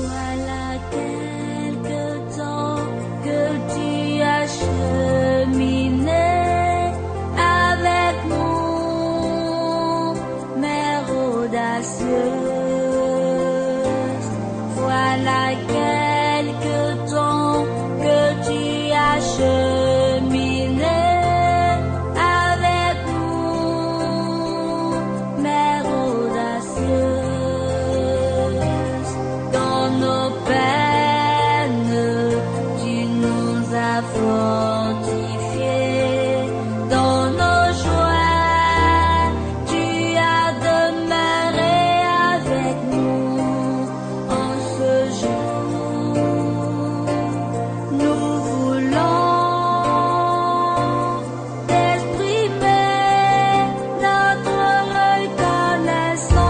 Voilà quelque temps que tu as cheminé avec nous, mère audacieuse. Voilà quelque temps que tu as cheminé avec nous, mère audacieuse. Dans nos peines, tu nous as fortifiés. Dans nos joies, tu as demeuré avec nous. En ce jour, nous voulons exprimer notre reconnaissance.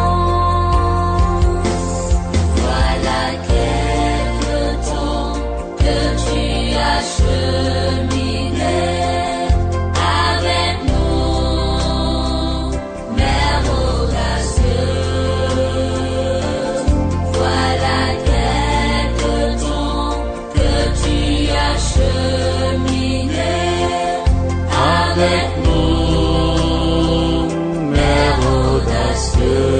Voilà quelque temps que tu as cheminé avec nous, mère audacieuse. Voilà quelque temps que tu as cheminé avec nous, mère audacieuse.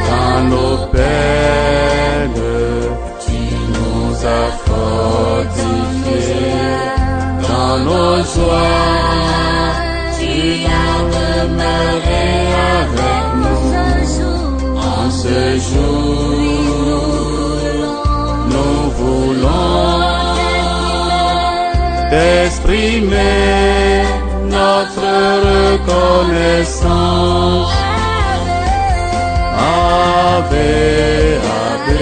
Dans nos peines, tu nous as fortifiés. Dans nos joies, tu as demeuré avec nous. En ce jour, nous voulons exprimer notre reconnaissance. Ave, Ave,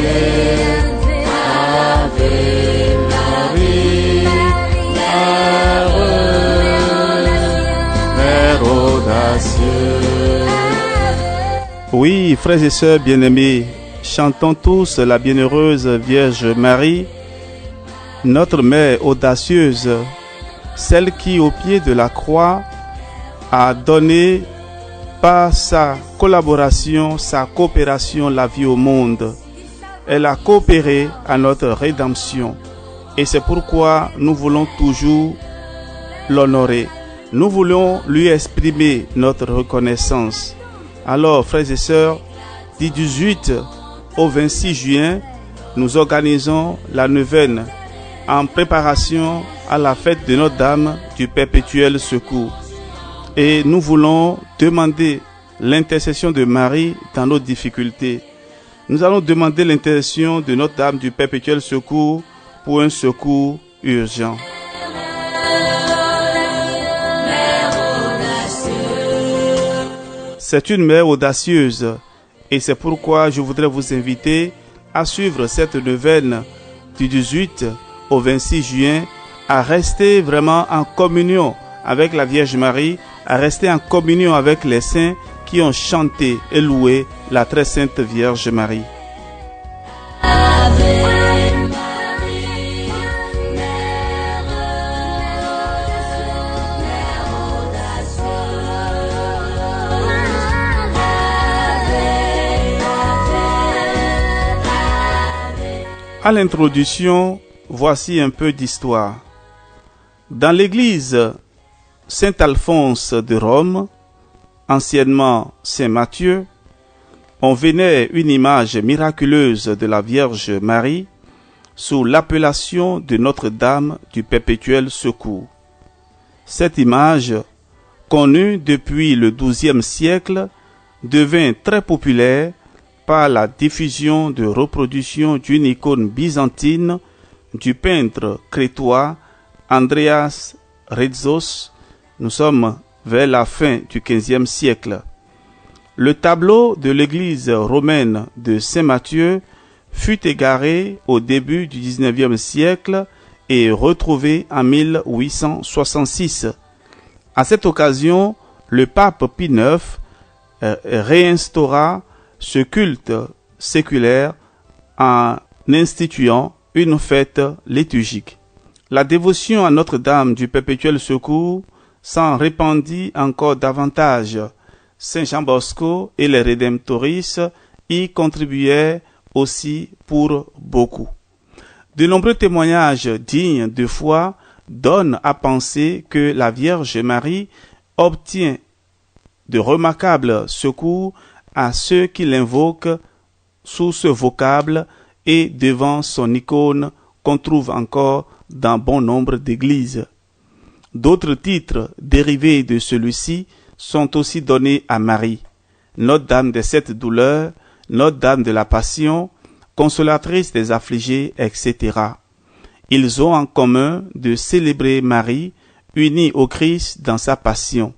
Ave Marie, Mère audacieuse. Oui, frères et sœurs bien-aimés, chantons tous la bienheureuse Vierge Marie, notre Mère audacieuse, celle qui, au pied de la croix, a donné par sa collaboration, sa coopération, la vie au monde. Elle a coopéré à notre rédemption. Et c'est pourquoi nous voulons toujours l'honorer. Nous voulons lui exprimer notre reconnaissance. Alors, frères et sœurs, du 18 au 26 juin, nous organisons la neuvaine en préparation à la fête de Notre-Dame du Perpétuel Secours. Et nous voulons demander l'intercession de Marie dans nos difficultés. Nous allons demander l'intercession de Notre-Dame du Perpétuel Secours pour un secours urgent. C'est une mère audacieuse et c'est pourquoi je voudrais vous inviter à suivre cette neuvaine du 18 au 26 juin, à rester vraiment en communion avec la Vierge Marie, à rester en communion avec les saints qui ont chanté et loué la très sainte Vierge Marie. À l'introduction, voici un peu d'histoire. Dans l'église Saint-Alphonse de Rome, anciennement Saint-Matthieu, on vénère une image miraculeuse de la Vierge Marie sous l'appellation de Notre-Dame du Perpétuel Secours. Cette image, connue depuis le XIIe siècle, devint très populaire par la diffusion de reproductions d'une icône byzantine du peintre crétois Andreas Rezos. Nous sommes vers la fin du XVe siècle. Le tableau de l'église romaine de Saint-Matthieu fut égaré au début du XIXe siècle et retrouvé en 1866. À cette occasion, le pape Pie IX réinstaura ce culte séculaire en instituant une fête liturgique. La dévotion à Notre-Dame du Perpétuel Secours s'en répandit encore davantage. Saint Jean Bosco et les Rédemptoristes y contribuaient aussi pour beaucoup. De nombreux témoignages dignes de foi donnent à penser que la Vierge Marie obtient de remarquables secours à ceux qui l'invoquent sous ce vocable et devant son icône qu'on trouve encore dans bon nombre d'églises. D'autres titres dérivés de celui-ci sont aussi donnés à Marie: Notre-Dame des Sept Douleurs, Notre-Dame de la Passion, Consolatrice des affligés, etc. Ils ont en commun de célébrer Marie, unie au Christ dans sa passion.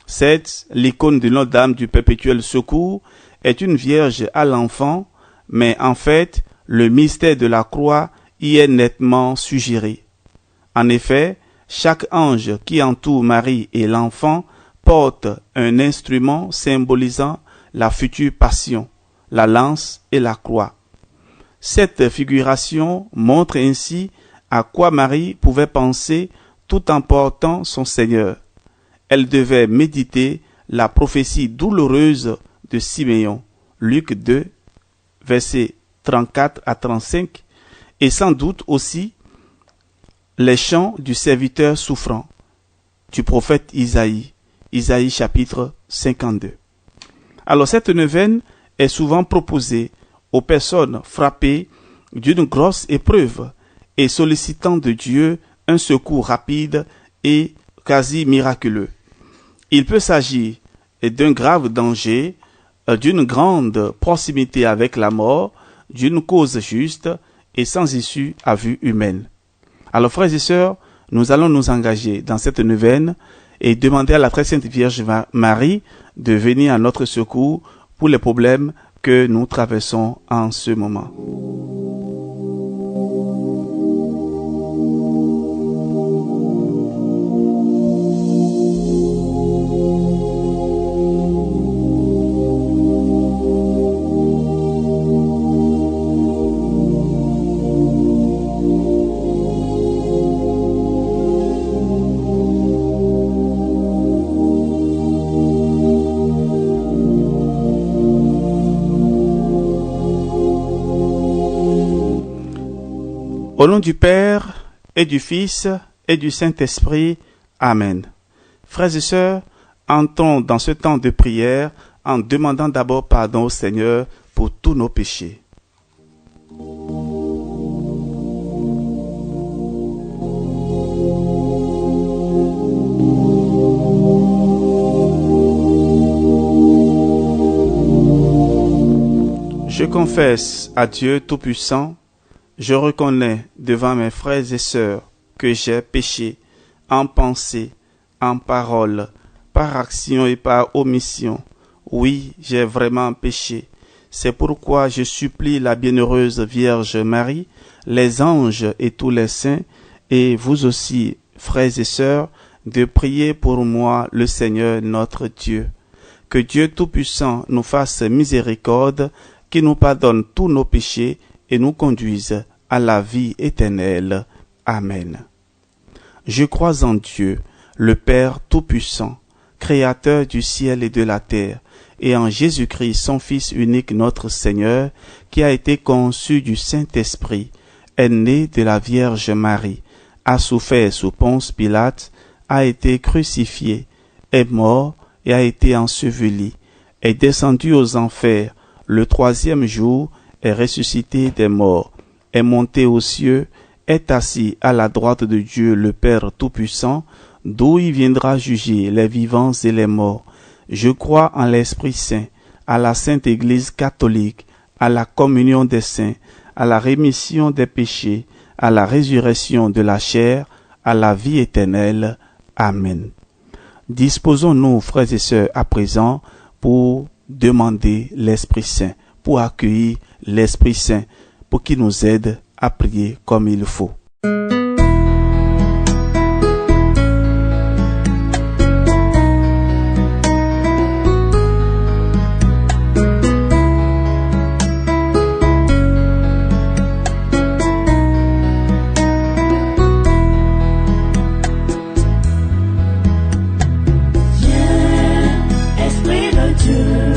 Certes, l'icône de Notre-Dame du Perpétuel Secours est une Vierge à l'enfant, mais en fait, le mystère de la croix y est nettement suggéré. En effet, chaque ange qui entoure Marie et l'enfant porte un instrument symbolisant la future passion, la lance et la croix. Cette figuration montre ainsi à quoi Marie pouvait penser tout en portant son Seigneur. Elle devait méditer la prophétie douloureuse de Siméon, Luc 2, versets 34 à 35, et sans doute aussi les chants du serviteur souffrant du prophète Isaïe, Isaïe chapitre 52. Alors cette neuvaine est souvent proposée aux personnes frappées d'une grosse épreuve et sollicitant de Dieu un secours rapide et quasi miraculeux. Il peut s'agir d'un grave danger, d'une grande proximité avec la mort, d'une cause juste et sans issue à vue humaine. Alors frères et sœurs, nous allons nous engager dans cette neuvaine et demander à la très sainte Vierge Marie de venir à notre secours pour les problèmes que nous traversons en ce moment. Au nom du Père et du Fils et du Saint-Esprit. Amen. Frères et sœurs, entrons dans ce temps de prière en demandant d'abord pardon au Seigneur pour tous nos péchés. Je confesse à Dieu Tout-Puissant, je reconnais devant mes frères et sœurs que j'ai péché en pensée, en parole, par action et par omission. Oui, j'ai vraiment péché. C'est pourquoi je supplie la bienheureuse Vierge Marie, les anges et tous les saints, et vous aussi, frères et sœurs, de prier pour moi le Seigneur notre Dieu. Que Dieu Tout-Puissant nous fasse miséricorde, qui nous pardonne tous nos péchés et nous conduise à la vie éternelle. Amen. Je crois en Dieu, le Père Tout-Puissant, Créateur du ciel et de la terre, et en Jésus-Christ, son Fils unique, notre Seigneur, qui a été conçu du Saint-Esprit, est né de la Vierge Marie, a souffert sous Ponce Pilate, a été crucifié, est mort et a été enseveli, est descendu aux enfers, le troisième jour est ressuscité des morts, est monté aux cieux, est assis à la droite de Dieu le Père Tout-Puissant, d'où il viendra juger les vivants et les morts. Je crois en l'Esprit Saint, à la Sainte Église catholique, à la communion des saints, à la rémission des péchés, à la résurrection de la chair, à la vie éternelle. Amen. Disposons-nous, frères et sœurs, à présent pour demander l'Esprit Saint, pour accueillir l'Esprit Saint, pour qu'il nous aide à prier comme il faut. Esprit de Dieu,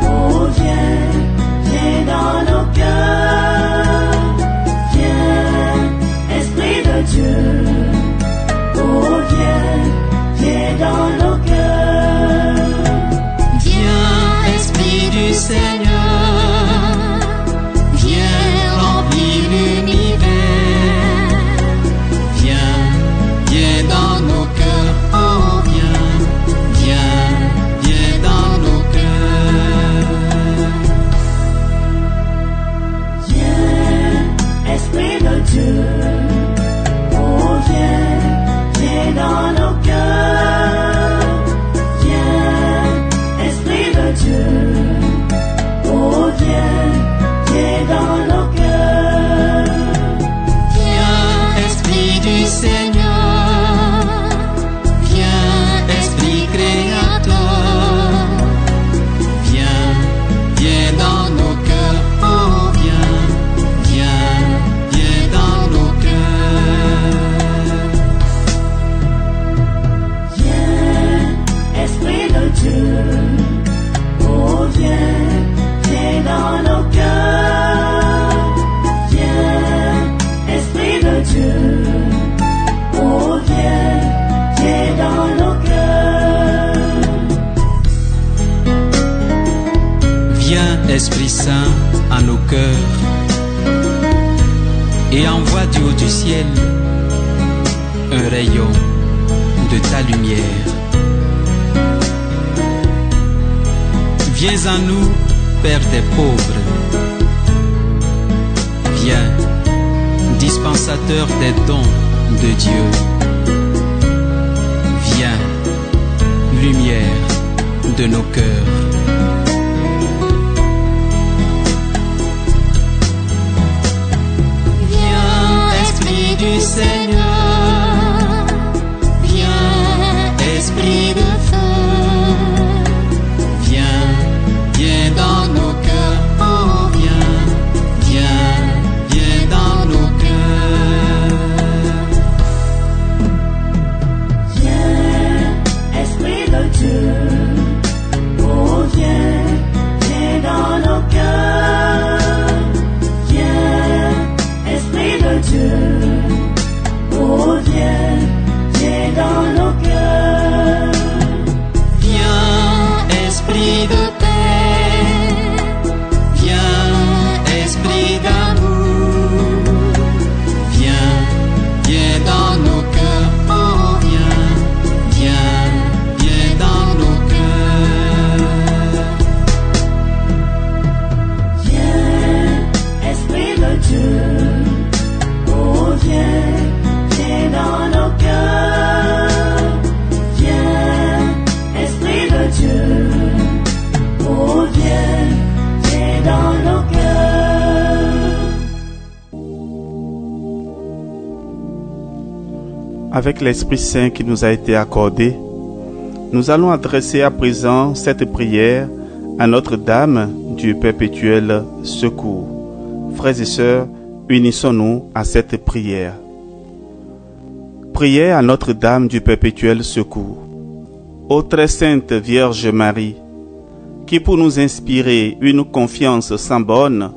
oh viens dans viens, viens dans nos cœurs. Viens, Esprit du Seigneur, viens, Esprit créateur, viens, viens dans nos cœurs, oh viens, viens, viens dans nos cœurs. Viens, Esprit de Dieu, oh viens, viens dans nos cœurs. Viens, Esprit de Dieu, oh viens, viens dans nos cœurs. Viens, Esprit Saint, à nos cœurs, et envoie du haut du ciel un rayon de ta lumière. Viens à nous, Père des pauvres. Viens, dispensateur des dons de Dieu. Viens, lumière de nos cœurs. Viens, Esprit du Seigneur, viens, Esprit de feu, viens, viens dans nos cœurs, oh viens, viens, viens dans nos cœurs. Viens, Esprit de Dieu, oh viens, viens dans nos cœurs. Viens, Esprit de Dieu, oh viens, viens dans nos cœurs. Viens, Esprit de paix, viens, Esprit d'amour, viens, viens dans nos cœurs, oh viens, viens, viens dans nos cœurs. Viens, Esprit de Dieu, oh viens, viens dans nos cœurs. Viens, Esprit de Dieu, oh viens, viens dans nos cœurs. Avec l'Esprit Saint qui nous a été accordé, nous allons adresser à présent cette prière à Notre-Dame du perpétuel secours. Frères et sœurs, unissons-nous à cette prière. Prière à Notre-Dame du perpétuel secours. Ô très sainte Vierge Marie, qui pour nous inspirer une confiance sans borne,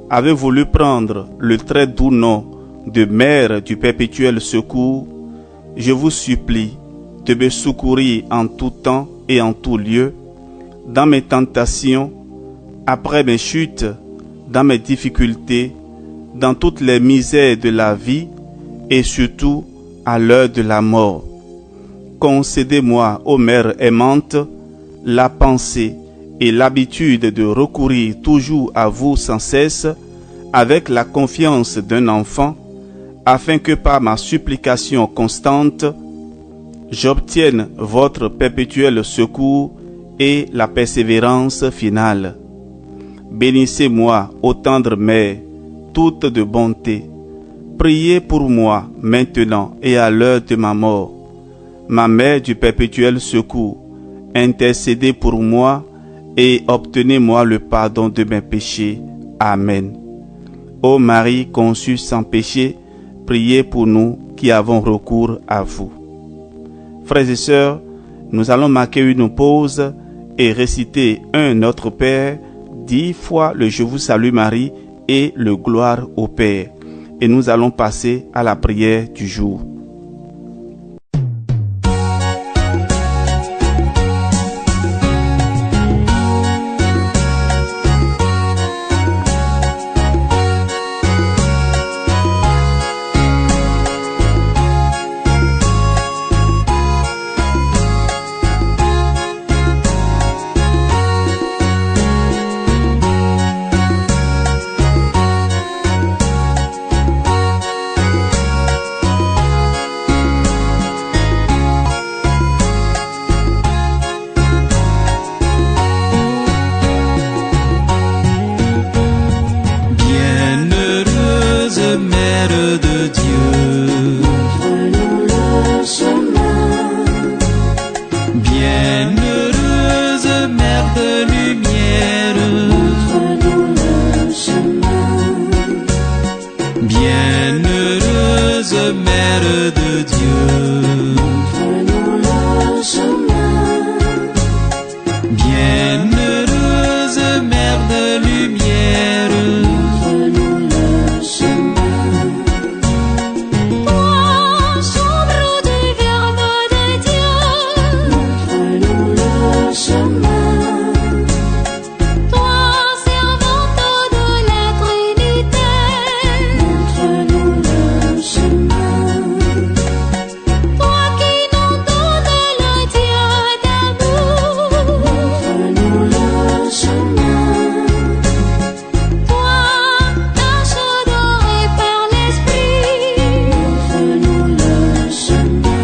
avait voulu prendre le très doux nom de Mère du perpétuel secours, je vous supplie de me secourir en tout temps et en tout lieu, dans mes tentations, après mes chutes, dans mes difficultés, dans toutes les misères de la vie et surtout à l'heure de la mort. Concédez-moi, ô Mère aimante, la pensée et l'habitude de recourir toujours à vous sans cesse, avec la confiance d'un enfant, afin que par ma supplication constante, j'obtienne votre perpétuel secours et la persévérance finale. Bénissez-moi, ô tendre Mère, toute de bonté. Priez pour moi maintenant et à l'heure de ma mort. Ma Mère du perpétuel secours, intercédez pour moi et obtenez-moi le pardon de mes péchés. Amen. Ô Marie conçue sans péché, priez pour nous qui avons recours à vous. Frères et sœurs, nous allons marquer une pause et réciter un Notre Père, 10 fois le Je vous salue Marie et le Gloire au Père. Et nous allons passer à la prière du jour. lumière. montre-nous le chemin. Toi, chambre du Verbe de Dieu, Montre-nous le chemin. toi, servante de la Trinité, Montre-nous le chemin. toi qui nous donnes le Dieu d'amour, Montre-nous le chemin. toi, tâche adorée par l'Esprit, Montre-nous le chemin.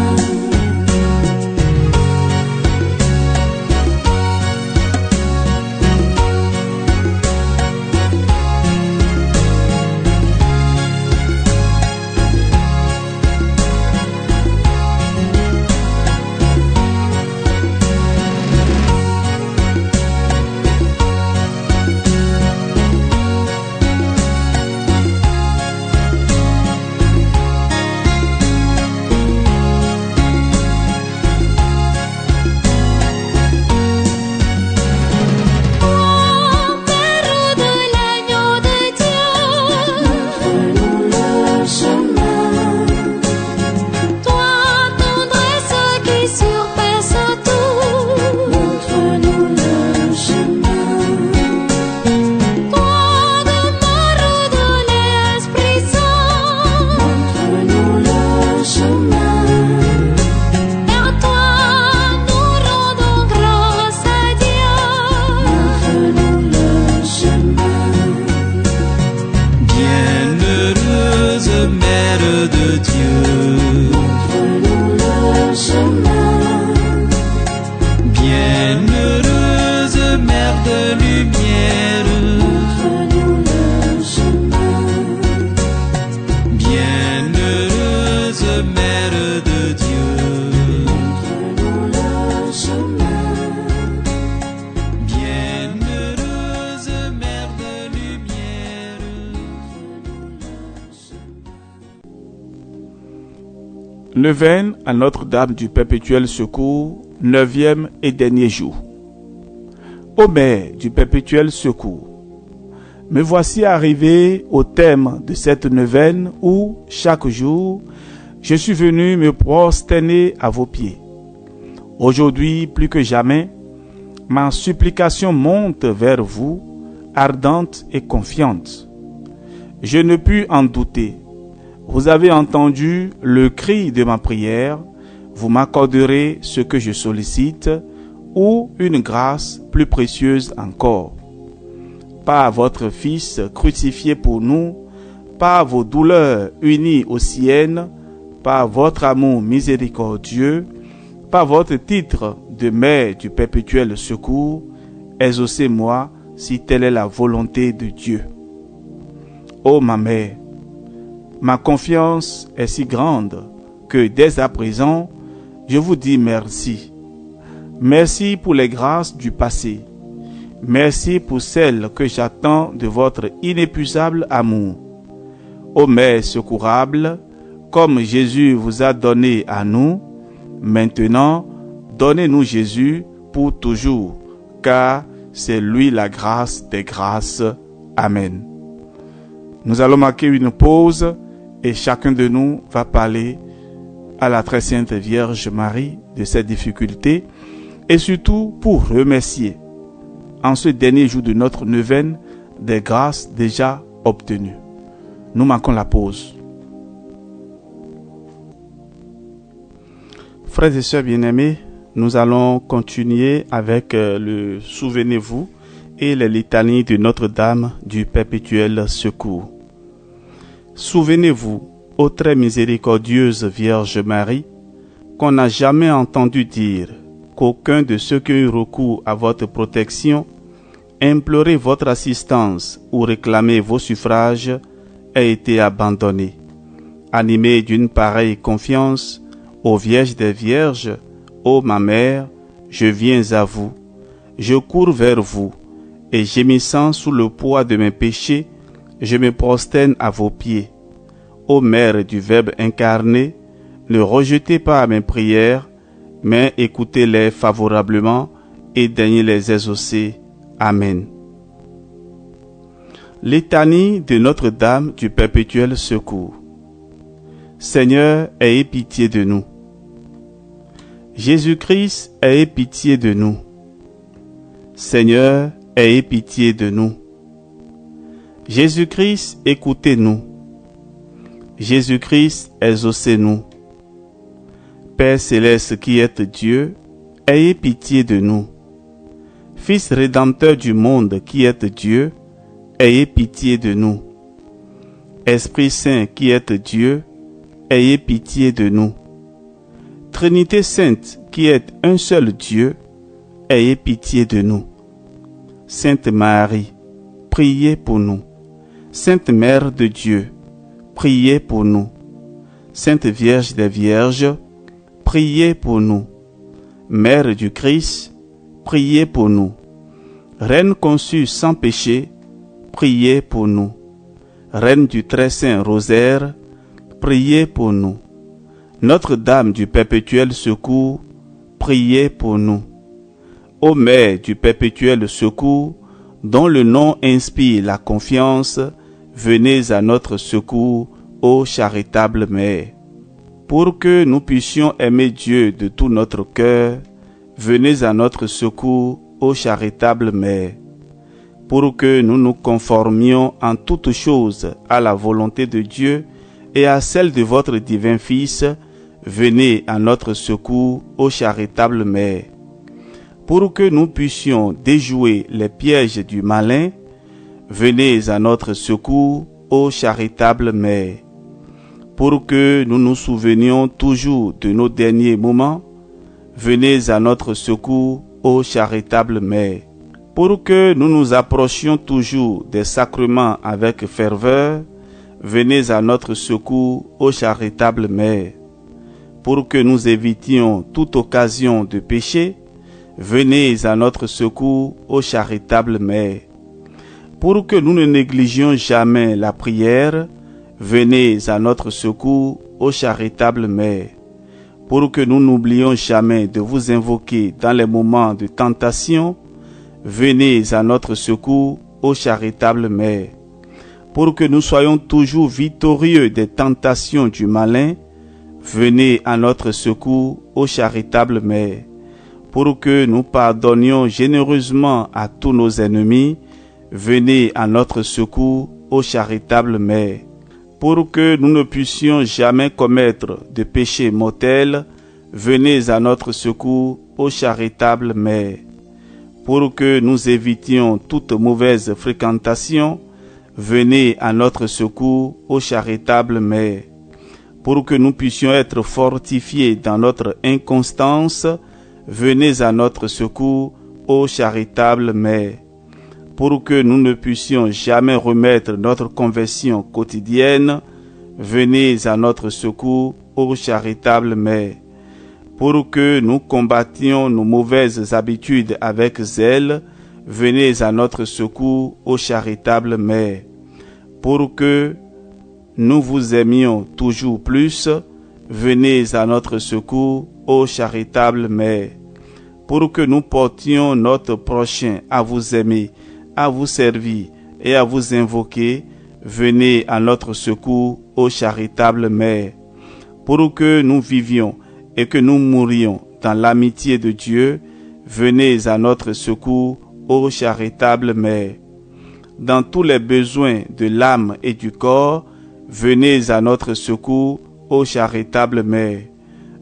Père de l'agneau de Dieu, Montre-nous le chemin. toi, tendresse qui surpasse tout, Montre-nous le chemin. toi, demeure de l'Esprit Saint, Montre-nous le chemin. par toi, nous rendons grâce à Dieu. Montre-nous le chemin. Bienheureuse Mère de Dieu. Montre-nous le chemin. Bienheureuse Mère de lumière. Montre-nous le chemin. Bienheureuse Mère de Dieu. Montre-nous le chemin. Bienheureuse Mère de lumière. Neuvaine à Notre-Dame du Perpétuel Secours, 9e et dernier jour. Ô Mère du Perpétuel Secours, me voici arrivé au thème de cette neuvaine où, chaque jour, je suis venu me prosterner à vos pieds. Aujourd'hui, plus que jamais, ma supplication monte vers vous, ardente et confiante. Je ne puis en douter. Vous avez entendu le cri de ma prière, vous m'accorderez ce que je sollicite, ou une grâce plus précieuse encore. Par votre Fils crucifié pour nous, par vos douleurs unies aux siennes, par votre amour miséricordieux, par votre titre de Mère du Perpétuel Secours, exaucez-moi si telle est la volonté de Dieu. Ô ma Mère, ma confiance est si grande que dès à présent, je vous dis merci. Merci pour les grâces du passé. Merci pour celles que j'attends de votre inépuisable amour. Ô Mère secourable, comme Jésus vous a donné à nous, maintenant, donnez-nous Jésus pour toujours, car c'est lui la grâce des grâces. Amen. Nous allons marquer une pause et chacun de nous va parler à la très sainte Vierge Marie de ses difficultés et surtout pour remercier en ce dernier jour de notre neuvaine des grâces déjà obtenues. Nous marquons la pause. Frères et sœurs bien-aimés, nous allons continuer avec le Souvenez-vous et les litanies de Notre-Dame du Perpétuel Secours. Souvenez-vous, ô très miséricordieuse Vierge Marie, qu'on n'a jamais entendu dire qu'aucun de ceux qui ont eu recours à votre protection, implorer votre assistance ou réclamer vos suffrages ait été abandonné. Animé d'une pareille confiance, ô Vierge des Vierges, ô ma Mère, je viens à vous, je cours vers vous, et gémissant sous le poids de mes péchés, je me prosterne à vos pieds. Ô Mère du Verbe incarné, ne rejetez pas mes prières, mais écoutez-les favorablement et daignez les exaucer. Amen. Litanie de Notre-Dame du Perpétuel Secours. Seigneur, aie pitié de nous. Jésus-Christ, aie pitié de nous. Seigneur, aie pitié de nous. Jésus-Christ, écoutez-nous. Jésus-Christ, exaucez-nous. Père céleste qui êtes Dieu, ayez pitié de nous. Fils rédempteur du monde qui êtes Dieu, ayez pitié de nous. Esprit Saint qui êtes Dieu, ayez pitié de nous. Trinité Sainte qui êtes un seul Dieu, ayez pitié de nous. Sainte Marie, priez pour nous. Sainte Mère de Dieu, priez pour nous. Sainte Vierge des Vierges, priez pour nous. Mère du Christ, priez pour nous. Reine conçue sans péché, priez pour nous. Reine du très saint rosaire, priez pour nous. Notre-Dame du perpétuel secours, priez pour nous. Ô Mère du perpétuel secours, dont le nom inspire la confiance, venez à notre secours, ô charitable Mère. Pour que nous puissions aimer Dieu de tout notre cœur, venez à notre secours, ô charitable Mère. Pour que nous nous conformions en toutes choses à la volonté de Dieu et à celle de votre divin Fils, venez à notre secours, ô charitable Mère. Pour que nous puissions déjouer les pièges du malin, venez à notre secours, ô charitable Mère. Pour que nous nous souvenions toujours de nos derniers moments, venez à notre secours, ô charitable Mère. Pour que nous nous approchions toujours des sacrements avec ferveur, venez à notre secours, ô charitable Mère. Pour que nous évitions toute occasion de péché, venez à notre secours, ô charitable Mère. Pour que nous ne négligions jamais la prière, venez à notre secours, ô charitable Mère. Pour que nous n'oublions jamais de vous invoquer dans les moments de tentation, venez à notre secours, ô charitable Mère. Pour que nous soyons toujours victorieux des tentations du malin, venez à notre secours, ô charitable Mère. Pour que nous pardonnions généreusement à tous nos ennemis, venez à notre secours, ô charitable Mère. Pour que nous ne puissions jamais commettre de péché mortel, venez à notre secours, ô charitable Mère. Pour que nous évitions toute mauvaise fréquentation, venez à notre secours, ô charitable Mère. Pour que nous puissions être fortifiés dans notre inconstance, venez à notre secours, ô charitable Mère. Pour que nous ne puissions jamais remettre notre conversion quotidienne, venez à notre secours, ô charitable Mère. Pour que nous combattions nos mauvaises habitudes avec zèle, venez à notre secours, ô charitable Mère. Pour que nous vous aimions toujours plus, venez à notre secours, ô charitable Mère. Pour que nous portions notre prochain à vous aimer, à vous servir et à vous invoquer, venez à notre secours, ô charitable Mère. Pour que nous vivions et que nous mourions dans l'amitié de Dieu, venez à notre secours, ô charitable Mère. Dans tous les besoins de l'âme et du corps, venez à notre secours, ô charitable Mère.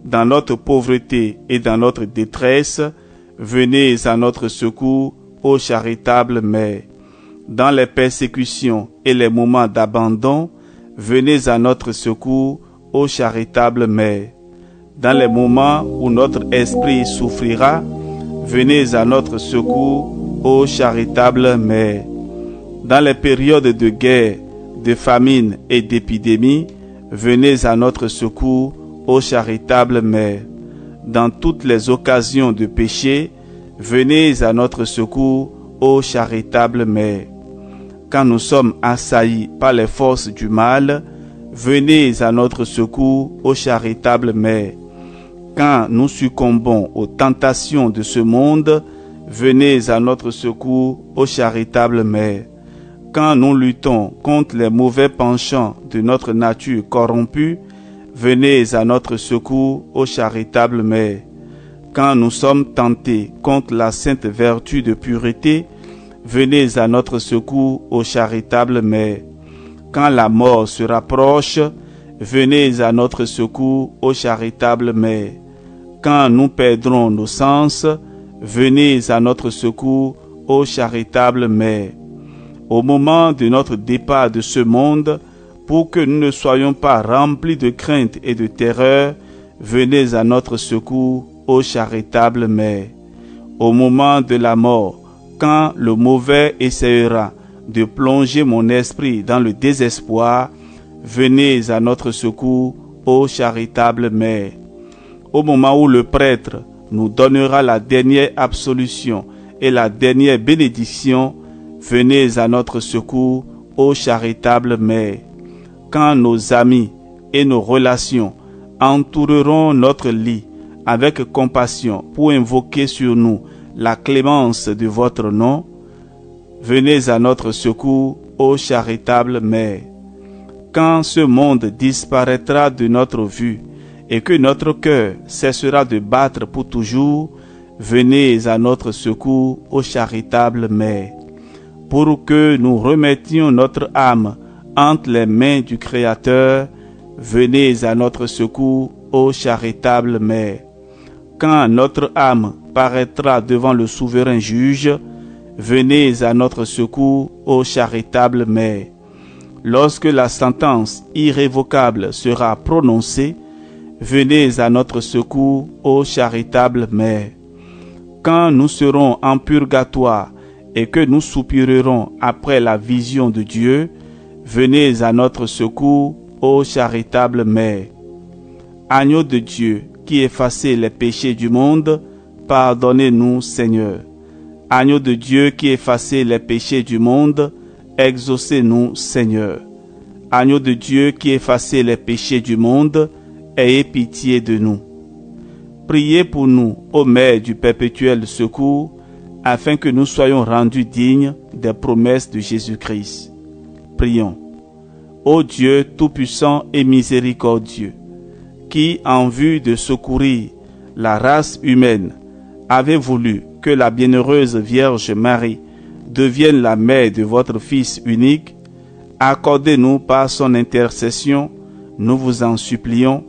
Dans notre pauvreté et dans notre détresse, venez à notre secours, ô charitable Mère. Dans les persécutions et les moments d'abandon, venez à notre secours, ô charitable Mère. Dans les moments où notre esprit souffrira, venez à notre secours, ô charitable Mère. Dans les périodes de guerre, de famine et d'épidémie, venez à notre secours, ô charitable Mère. Dans toutes les occasions de péché, venez à notre secours, ô charitable Mère. Quand nous sommes assaillis par les forces du mal, venez à notre secours, ô charitable Mère. Quand nous succombons aux tentations de ce monde, venez à notre secours, ô charitable Mère. Quand nous luttons contre les mauvais penchants de notre nature corrompue, venez à notre secours, ô charitable Mère. Quand nous sommes tentés contre la sainte vertu de pureté, venez à notre secours, ô charitable Mère. Quand la mort se rapproche, venez à notre secours, ô charitable Mère. Quand nous perdrons nos sens, venez à notre secours, ô charitable Mère. Au moment de notre départ de ce monde, pour que nous ne soyons pas remplis de crainte et de terreur, venez à notre secours, ô charitable Mère. Au moment de la mort, quand le mauvais essaiera de plonger mon esprit dans le désespoir, venez à notre secours, ô charitable Mère. Au moment où le prêtre nous donnera la dernière absolution et la dernière bénédiction, venez à notre secours, ô charitable Mère. Quand nos amis et nos relations entoureront notre lit avec compassion pour invoquer sur nous la clémence de votre nom, venez à notre secours, ô charitable Mère. Quand ce monde disparaîtra de notre vue et que notre cœur cessera de battre pour toujours, venez à notre secours, ô charitable Mère. Pour que nous remettions notre âme entre les mains du Créateur, venez à notre secours, ô charitable Mère. Quand notre âme paraîtra devant le souverain juge, venez à notre secours, ô charitable Mère. Lorsque la sentence irrévocable sera prononcée, venez à notre secours, ô charitable Mère. Quand nous serons en purgatoire et que nous soupirerons après la vision de Dieu, venez à notre secours, ô charitable Mère. Agneau de Dieu, qui effacez les péchés du monde, pardonnez-nous, Seigneur. Agneau de Dieu qui effacez les péchés du monde, exaucez-nous, Seigneur. Agneau de Dieu qui effacez les péchés du monde, ayez pitié de nous. Priez pour nous, ô Mère du perpétuel secours, afin que nous soyons rendus dignes des promesses de Jésus-Christ. Prions. Ô Dieu tout-puissant et miséricordieux, qui, en vue de secourir la race humaine, avez voulu que la bienheureuse Vierge Marie devienne la mère de votre Fils unique, accordez-nous par son intercession, nous vous en supplions,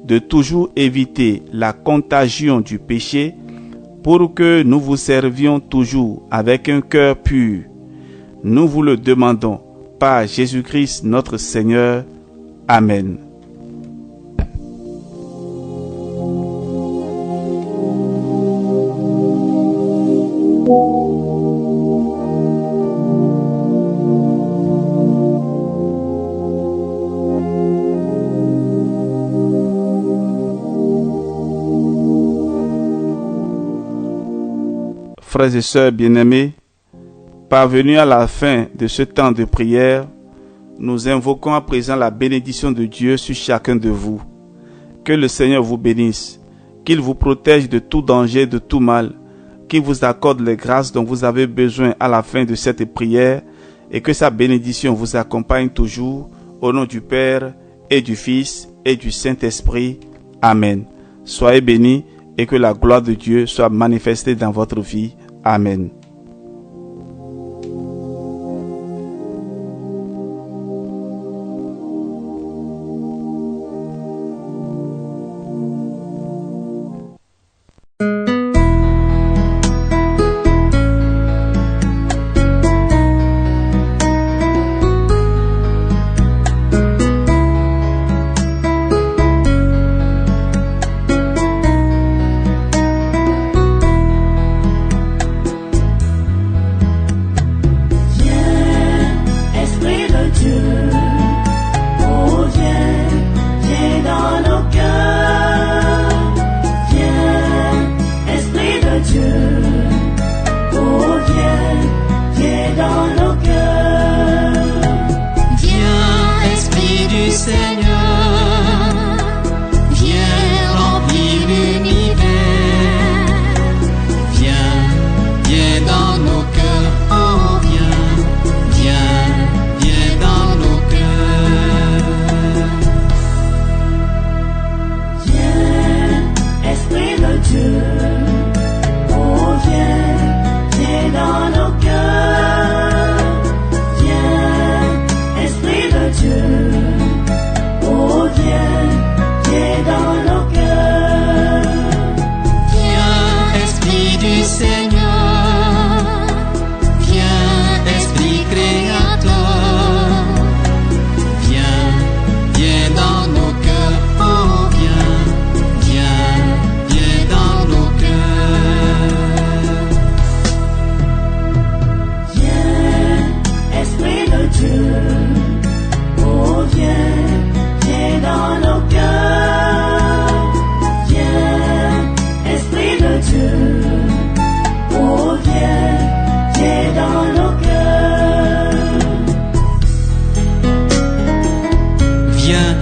de toujours éviter la contagion du péché, pour que nous vous servions toujours avec un cœur pur. Nous vous le demandons par Jésus-Christ notre Seigneur. Amen. Frères et sœurs bien-aimés, parvenus à la fin de ce temps de prière, nous invoquons à présent la bénédiction de Dieu sur chacun de vous. Que le Seigneur vous bénisse, qu'il vous protège de tout danger, de tout mal, qu'il vous accorde les grâces dont vous avez besoin à la fin de cette prière et que sa bénédiction vous accompagne toujours au nom du Père et du Fils et du Saint-Esprit. Amen. Soyez bénis et que la gloire de Dieu soit manifestée dans votre vie. Amen.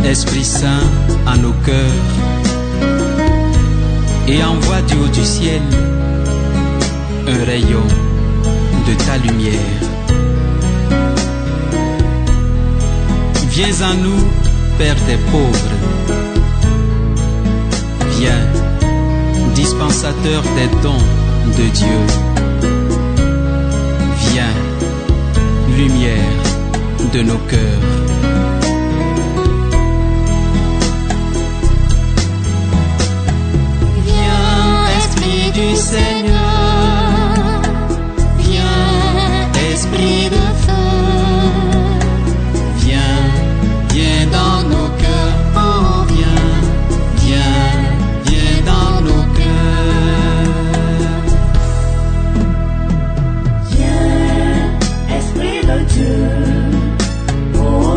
Esprit Saint, à nos cœurs, et envoie du haut du ciel un rayon de ta lumière. Viens à nous, Père des pauvres. Viens, dispensateur des dons de Dieu. Viens, lumière de nos cœurs. Du Seigneur, viens, esprit de feu, viens, viens dans nos cœurs, oh viens, viens, viens dans nos cœurs. Viens, esprit de Dieu, oh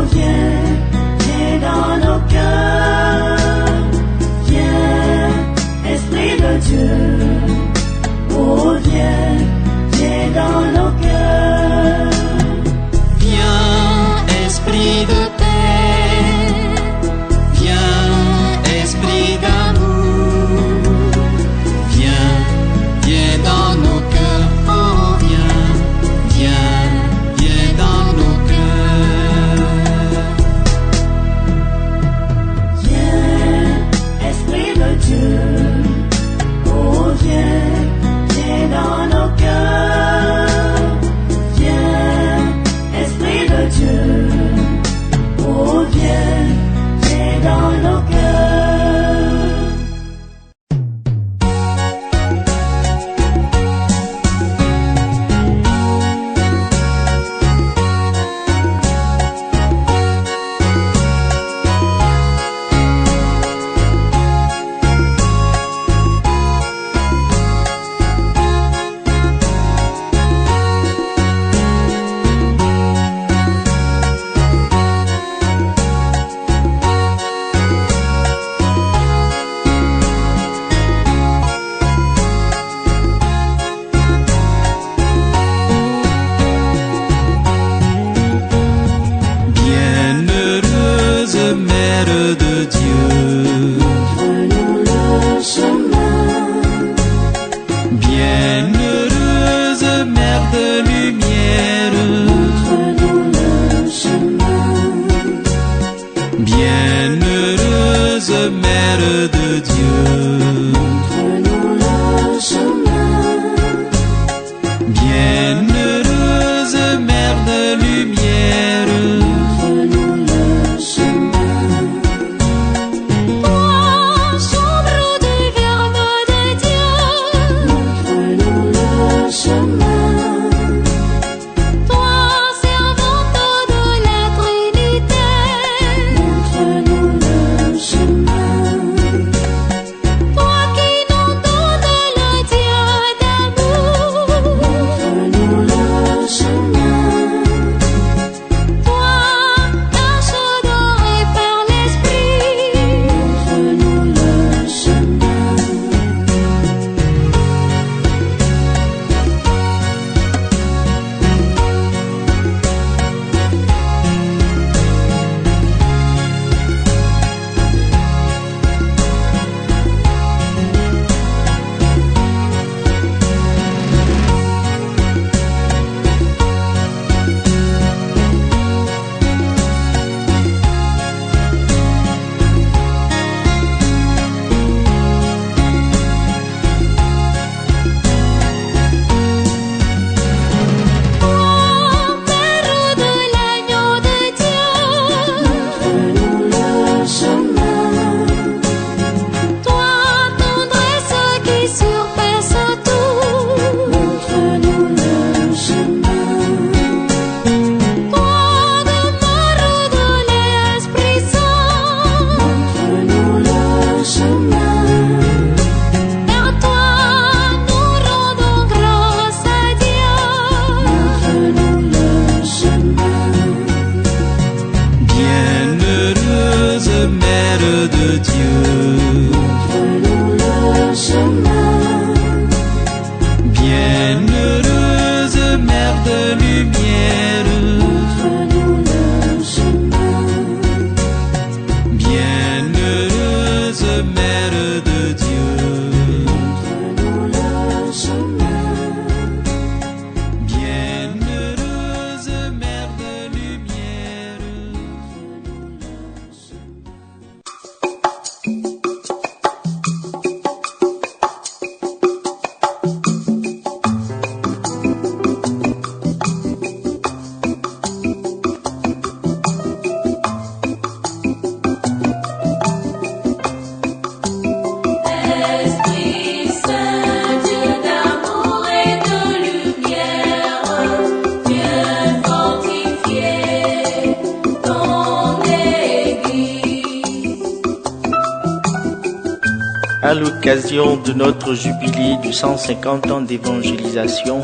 à l'occasion de notre jubilé de 150 ans d'évangélisation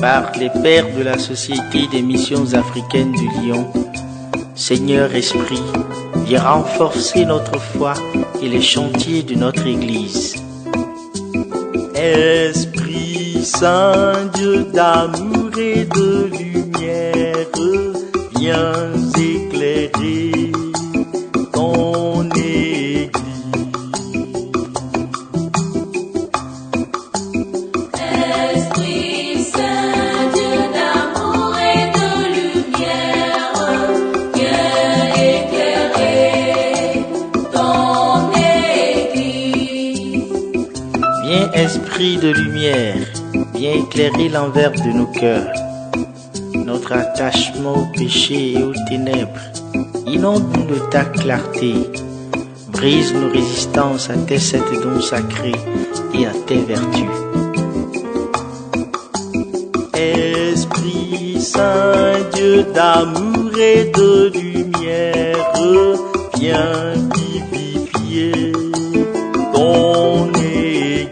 par les pères de la Société des missions africaines de Lyon, Seigneur Esprit, viens renforcer notre foi et les chantiers de notre Église. Esprit Saint, Dieu d'amour et de lumière, viens éclairer ton Église. Esprit Saint, Dieu d'amour et de lumière, viens éclairer ton Église. Viens Esprit de lumière, viens éclairer l'envers de nos cœurs, notre attachement au péché et aux ténèbres. Inonde-nous de ta clarté, brise nos résistances à tes sept dons sacrés et à tes vertus. Esprit Saint, Dieu d'amour et de lumière, viens vivifier ton Église.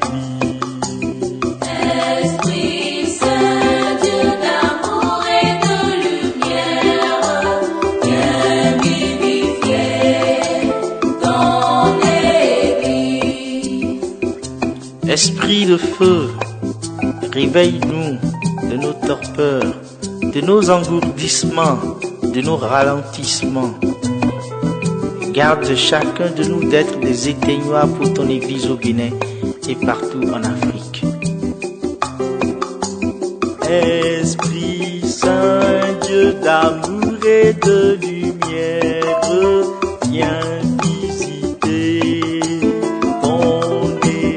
Esprit Saint, Dieu d'amour et de lumière, viens vivifier ton Église. Esprit de feu, réveille-nous de nos torpeurs, de nos engourdissements, de nos ralentissements. Garde chacun de nous d'être des éteignoirs pour ton Église au Bénin et partout en Afrique. Esprit Saint, Dieu d'amour et de lumière, viens visiter ton Église.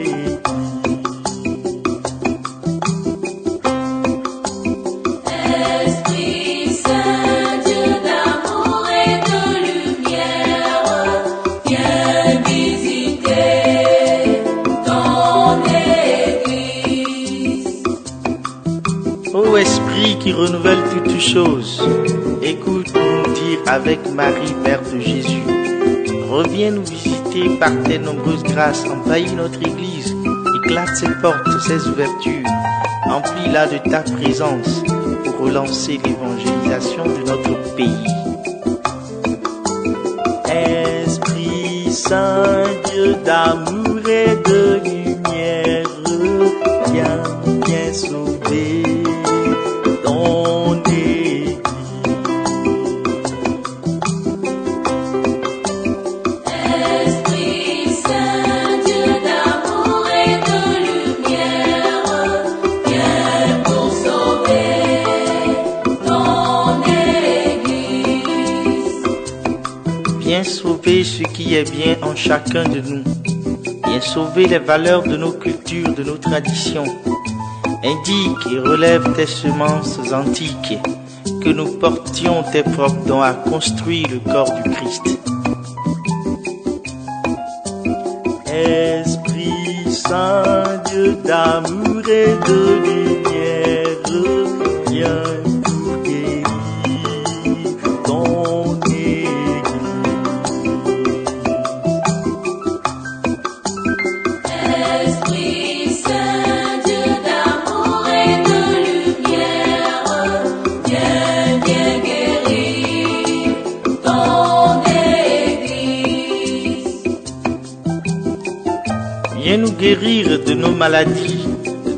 Esprit Saint, Dieu d'amour et de lumière, viens visiter ton Église. Ô Esprit qui renouvelle toutes choses, écoute-nous dire avec Marie, Mère de Jésus. Reviens nous visiter par tes nombreuses grâces, envahis notre Église, éclate ses portes, ses ouvertures, emplis-la de ta présence pour relancer l'évangélisation de notre pays. Esprit Saint, Dieu d'amour et de lumière, viens sauver ton Église. Esprit Saint, Dieu d'amour et de lumière, viens pour sauver ton Église. Viens sauver ce qui est bien en chacun de nous. Viens sauver les valeurs de nos cultures, de nos traditions. Indique et relève tes semences antiques, que nous portions tes propres dons à construire le corps du Christ. Esprit Saint, Dieu d'amour et de lumière, viens pour guérir ton Église. Esprit Saint, Dieu d'amour et de lumière, viens guérir ton Église. Viens nous guérir de nos maladies,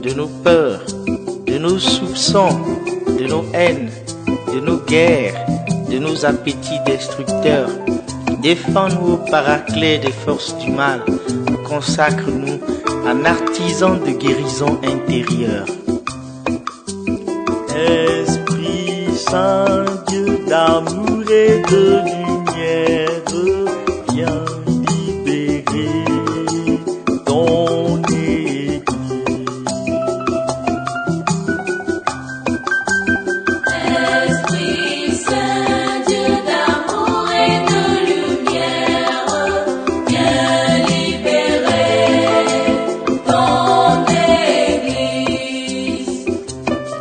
de nos peurs, de nos soupçons, de nos haines, de nos guerres, de nos appétits destructeurs. Défends-nous au paraclet des forces du mal. Consacre-nous en artisan de guérison intérieure. Esprit Saint, Dieu d'amour et de lumière, viens libérer ton Église. Esprit Saint, Dieu d'amour et de lumière, viens libérer ton Église.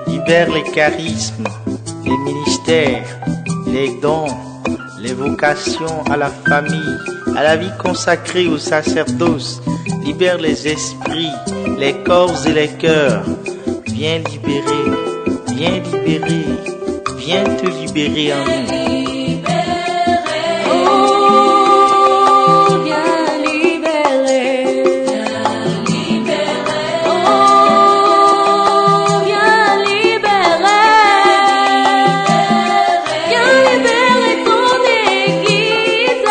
Libère les charismes, les ministères, les dons, les vocations à la famille, à la vie consacrée au sacerdoce. libère les esprits, les corps et les cœurs. Viens libérer, viens libérer, viens te libérer en nous. Oh, viens libérer. Oh, viens libérer. Viens libérer ton Église.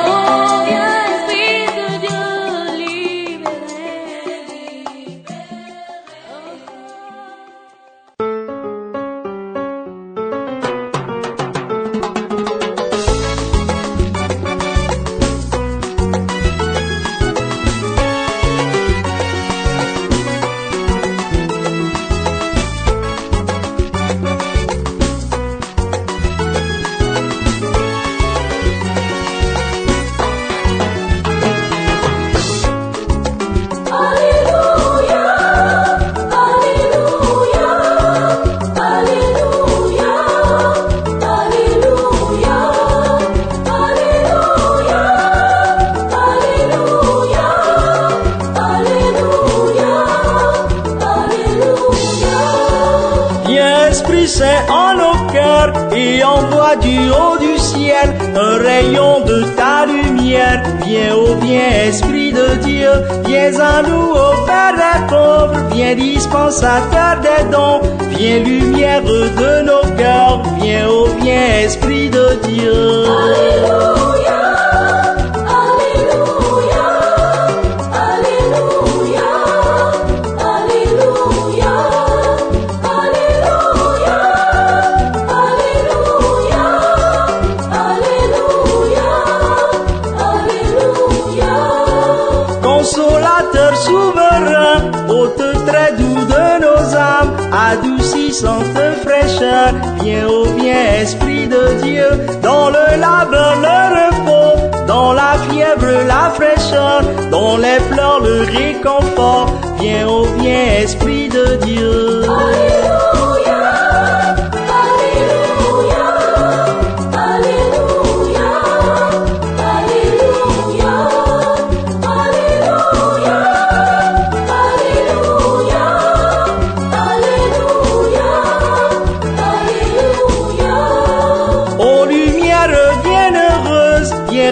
Oh, viens Esprit de Dieu libérer. Viens Esprit Saint en nos cœurs et envoie du haut du ciel un rayon de ta lumière. Viens, oh viens Esprit de Dieu, viens à nous, ô Père des pauvres, viens dispensateur des dons, viens lumière de nos cœurs, viens, oh viens Esprit de Dieu. Consolateur souverain, hôte très doux de nos âmes, adoucissante fraîcheur, viens, oh viens Esprit de Dieu, dans le labeur le repos, dans la fièvre la fraîcheur, dans les pleurs le réconfort, viens, oh viens Esprit de Dieu.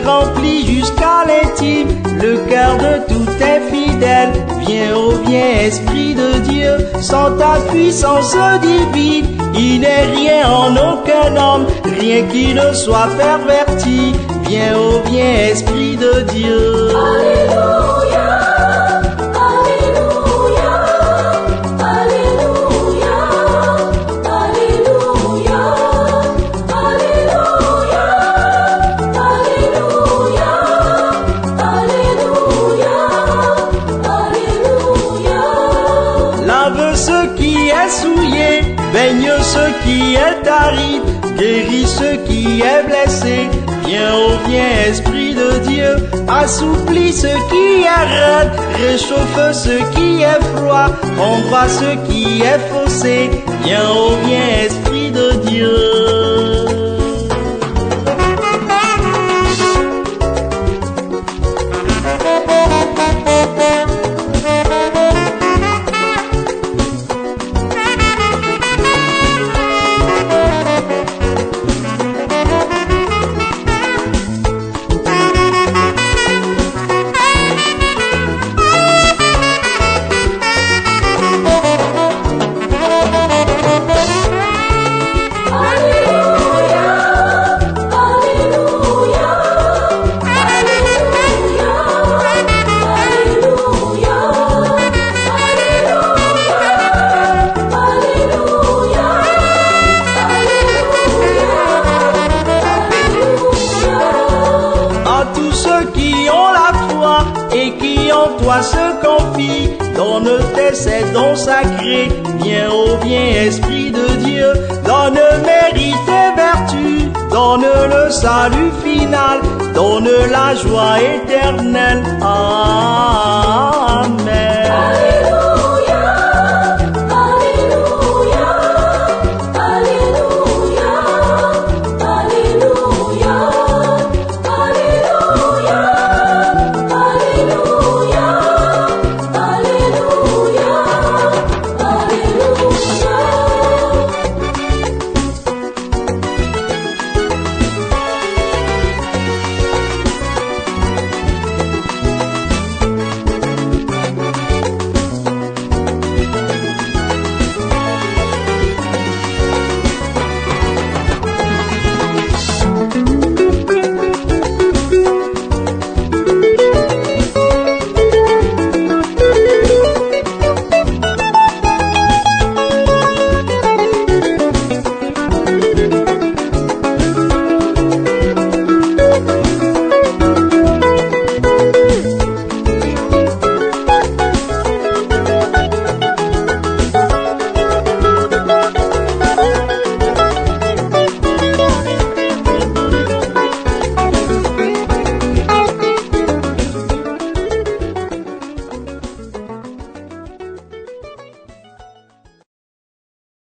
Rempli jusqu'à l'intime, le cœur de tout est fidèle. Viens, oh viens Esprit de Dieu, sans ta puissance divine, il n'est rien en aucun homme, rien qui ne soit perverti. Viens, oh viens Esprit de Dieu. Lave ce qui est souillé, baigne ce qui est aride, guéris ce qui est blessé. Viens, oh viens Esprit de Dieu, assouplis ce qui est raide, réchauffe ce qui est froid, endroit ce qui est faussé. Viens, oh viens Esprit de Dieu. Et qui en toi se confie, donne tes dons sacrés. Viens, oh viens Esprit de Dieu, donne mérite et vertu, donne le salut final, donne la joie éternelle. Amen.